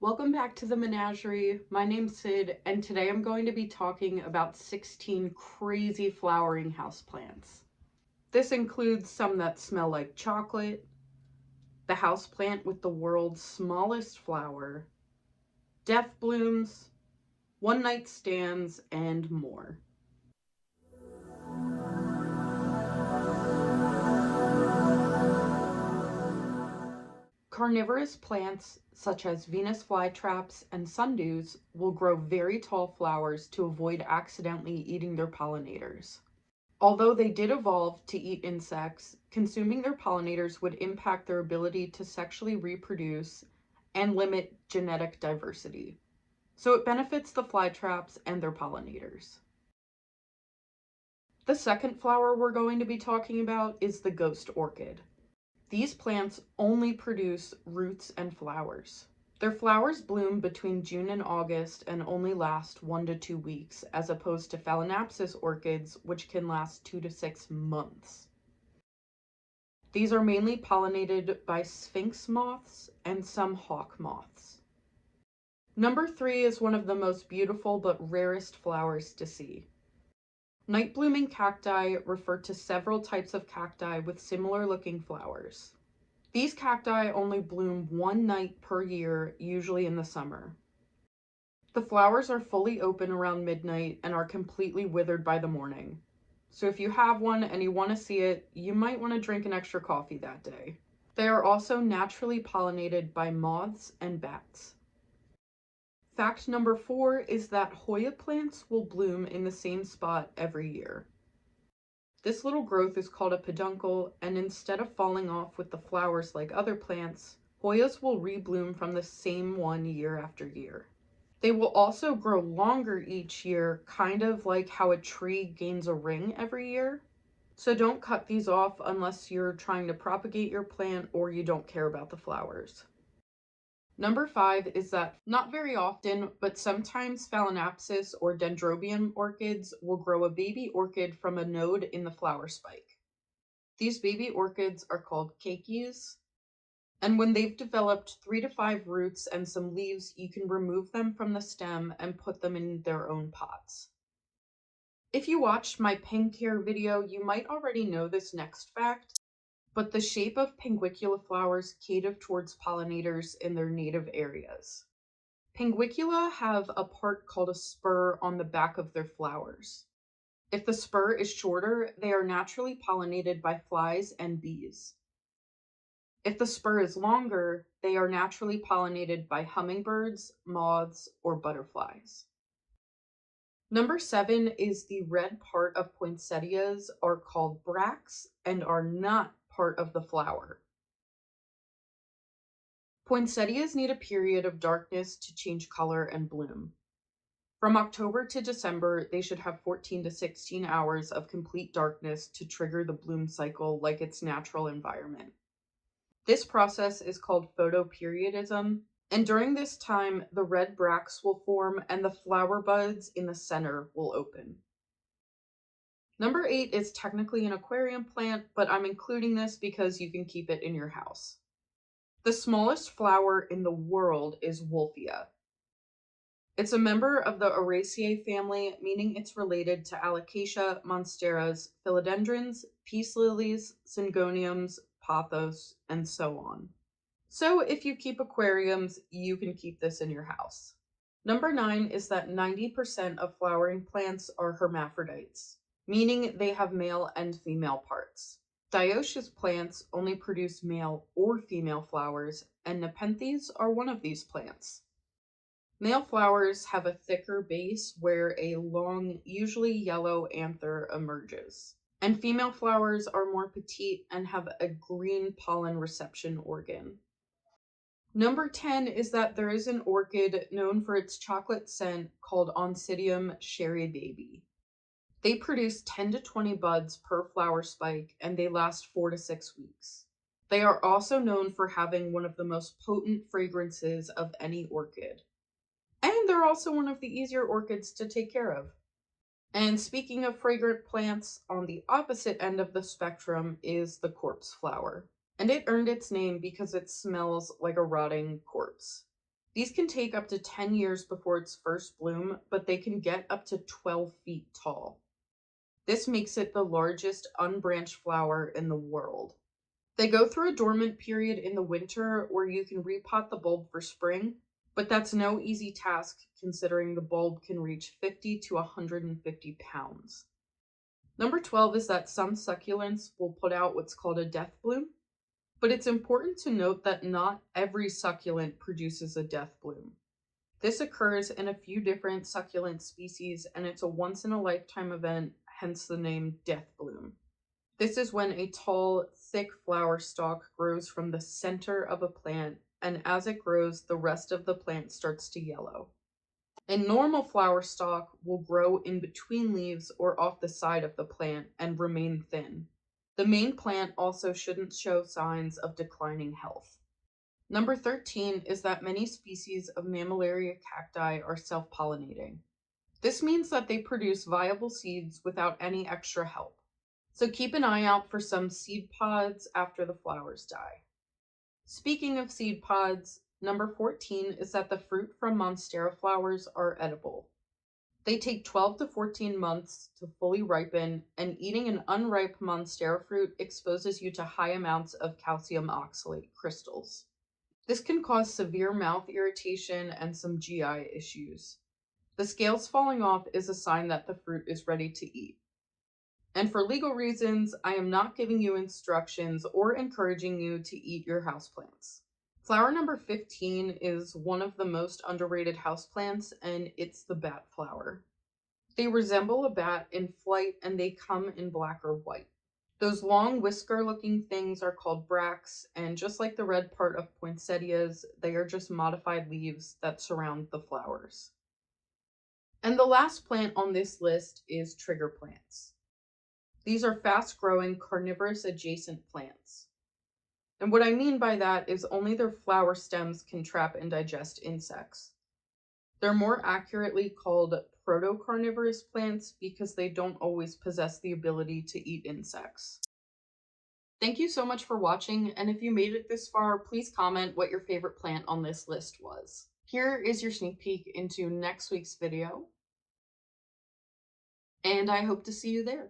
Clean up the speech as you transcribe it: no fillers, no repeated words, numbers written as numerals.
Welcome back to the menagerie. My name's Sid, and today I'm going to be talking about 16 crazy flowering houseplants. This includes some that smell like chocolate, the houseplant with the world's smallest flower, death blooms, one-night stands, and more. Carnivorous plants such as Venus flytraps and sundews will grow very tall flowers to avoid accidentally eating their pollinators. Although they did evolve to eat insects, consuming their pollinators would impact their ability to sexually reproduce and limit genetic diversity. So it benefits the flytraps and their pollinators. The second flower we're going to be talking about is the ghost orchid. These plants only produce roots and flowers. Their flowers bloom between June and August and only last 1 to 2 weeks, as opposed to Phalaenopsis orchids, which can last 2 to 6 months. These are mainly pollinated by sphinx moths and some hawk moths. Number 3 is one of the most beautiful but rarest flowers to see. Night blooming cacti refer to several types of cacti with similar looking flowers. These cacti only bloom one night per year, usually in the summer. The flowers are fully open around midnight and are completely withered by the morning. So if you have one and you want to see it, you might want to drink an extra coffee that day. They are also naturally pollinated by moths and bats. Fact number 4 is that Hoya plants will bloom in the same spot every year. This little growth is called a peduncle, and instead of falling off with the flowers like other plants, Hoyas will rebloom from the same one year after year. They will also grow longer each year, kind of like how a tree gains a ring every year. So don't cut these off unless you're trying to propagate your plant or you don't care about the flowers. Number 5 is that not very often, but sometimes Phalaenopsis or Dendrobium orchids will grow a baby orchid from a node in the flower spike. These baby orchids are called Cakeis, and when they've developed 3 to 5 roots and some leaves, you can remove them from the stem and put them in their own pots. If you watched my pink care video, you might already know this next fact, but the shape of Pinguicula flowers cater towards pollinators in their native areas. Pinguicula have a part called a spur on the back of their flowers. If the spur is shorter, they are naturally pollinated by flies and bees. If the spur is longer, they are naturally pollinated by hummingbirds, moths, or butterflies. Number 7 is the red part of poinsettias are called bracts and are not part of the flower. Poinsettias need a period of darkness to change color and bloom. From October to December, they should have 14 to 16 hours of complete darkness to trigger the bloom cycle like its natural environment. This process is called photoperiodism, and during this time, the red bracts will form and the flower buds in the center will open. Number 8 is technically an aquarium plant, but I'm including this because you can keep it in your house. The smallest flower in the world is Wolffia. It's a member of the Araceae family, meaning it's related to alocasia, monsteras, philodendrons, peace lilies, syngoniums, pothos, and so on. So if you keep aquariums, you can keep this in your house. Number 9 is that 90% of flowering plants are hermaphrodites, meaning they have male and female parts. Dioecious plants only produce male or female flowers, and Nepenthes are one of these plants. Male flowers have a thicker base where a long, usually yellow anther emerges. And female flowers are more petite and have a green pollen reception organ. Number 10 is that there is an orchid known for its chocolate scent called Oncidium Sharry baby. They produce 10 to 20 buds per flower spike and they last 4 to 6 weeks. They are also known for having one of the most potent fragrances of any orchid. And they're also one of the easier orchids to take care of. And speaking of fragrant plants, on the opposite end of the spectrum is the corpse flower. And it earned its name because it smells like a rotting corpse. These can take up to 10 years before its first bloom, but they can get up to 12 feet tall. This makes it the largest unbranched flower in the world. They go through a dormant period in the winter where you can repot the bulb for spring, but that's no easy task considering the bulb can reach 50 to 150 pounds. Number 12 is that some succulents will put out what's called a death bloom, but it's important to note that not every succulent produces a death bloom. This occurs in a few different succulent species, and it's a once-in-a-lifetime event, hence the name death bloom. This is when a tall, thick flower stalk grows from the center of a plant, and as it grows, the rest of the plant starts to yellow. A normal flower stalk will grow in between leaves or off the side of the plant and remain thin. The main plant also shouldn't show signs of declining health. Number 13 is that many species of Mammillaria cacti are self-pollinating. This means that they produce viable seeds without any extra help. So keep an eye out for some seed pods after the flowers die. Speaking of seed pods, number 14 is that the fruit from Monstera flowers are edible. They take 12 to 14 months to fully ripen, and eating an unripe Monstera fruit exposes you to high amounts of calcium oxalate crystals. This can cause severe mouth irritation and some GI issues. The scales falling off is a sign that the fruit is ready to eat. And for legal reasons, I am not giving you instructions or encouraging you to eat your houseplants. Flower number 15 is one of the most underrated houseplants, and it's the bat flower. They resemble a bat in flight, and they come in black or white. Those long whisker-looking things are called bracts, and just like the red part of poinsettias, they are just modified leaves that surround the flowers. And the last plant on this list is trigger plants. These are fast-growing, carnivorous adjacent plants. And what I mean by that is only their flower stems can trap and digest insects. They're more accurately called protocarnivorous plants because they don't always possess the ability to eat insects. Thank you so much for watching, and if you made it this far, please comment what your favorite plant on this list was. Here is your sneak peek into next week's video, and I hope to see you there.